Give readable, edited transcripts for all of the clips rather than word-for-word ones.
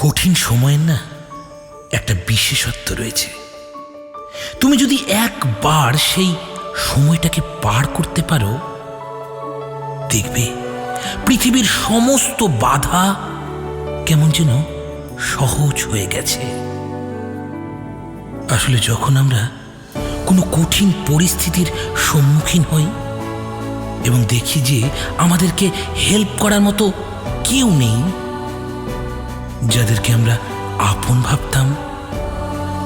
কঠিন সময়ের না একটা বিশেষত্ব রয়েছে। তুমি যদি একবার সেই সময়টাকে পার করতে পারো, দেখবে পৃথিবীর সমস্ত বাধা কেমন যেন সহজ হয়ে গেছে। আসলে যখন আমরা কোনো কঠিন পরিস্থিতির সম্মুখীন হই এবং দেখি যে আমাদেরকে হেল্প করার মতো কেউ নেই, যাদেরকে আমরা আপন ভাবতাম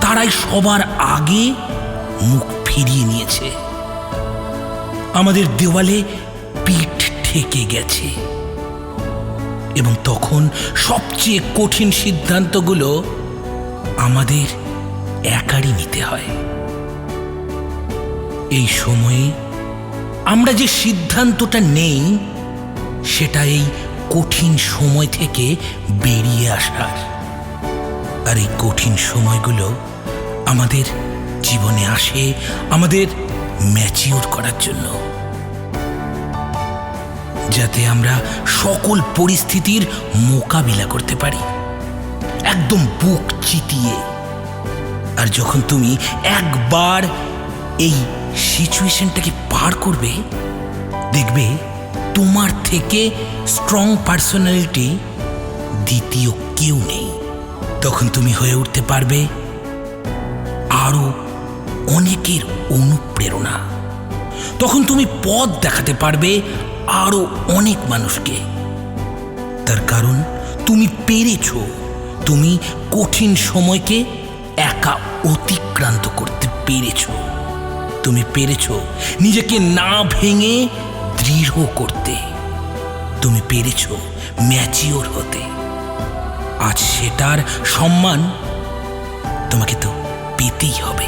তারাই সবার আগে মুখ ফিরিয়ে নিয়েছে, আমাদের দেওয়ালে পিঠ ঠেকে গেছে, এবং তখন সবচেয়ে কঠিন সিদ্ধান্তগুলো আমাদের একারই নিতে হয়। এই সময়ে আমরা যে সিদ্ধান্তটা নেই সেটা এই কঠিন সময় থেকে বেরিয়ে আসার। আর এই কঠিন সময়গুলো আমাদের জীবনে আসে আমাদের ম্যাচিওর করার জন্য, যাতে আমরা সকল পরিস্থিতির মোকাবিলা করতে পারি একদম বুক চিতিয়ে। আর যখন তুমি একবার এই সিচুয়েশনটাকে পার করবে, দেখবে তোমার থেকে স্ট্রং পার্সোনালিটি দ্বিতীয় কেউ নেই। তখন তুমি হয়ে উঠতে পারবে আরো অনেকের অনুপ্রেরণা। তখন তুমি পথ দেখাতে পারবে আরো অনেক মানুষকে। তার কারণ তুমি পেরেছো, তুমি কঠিন সময়কে একা অতিক্রান্ত করতে পেরেছো। তুমি পেরেছো নিজেকে না ভেঙে দৃঢ় করতে। তুমি পেরেছো ম্যাচিওর হতে। আজ সেটার সম্মান তোমাকে তো পেতেই হবে।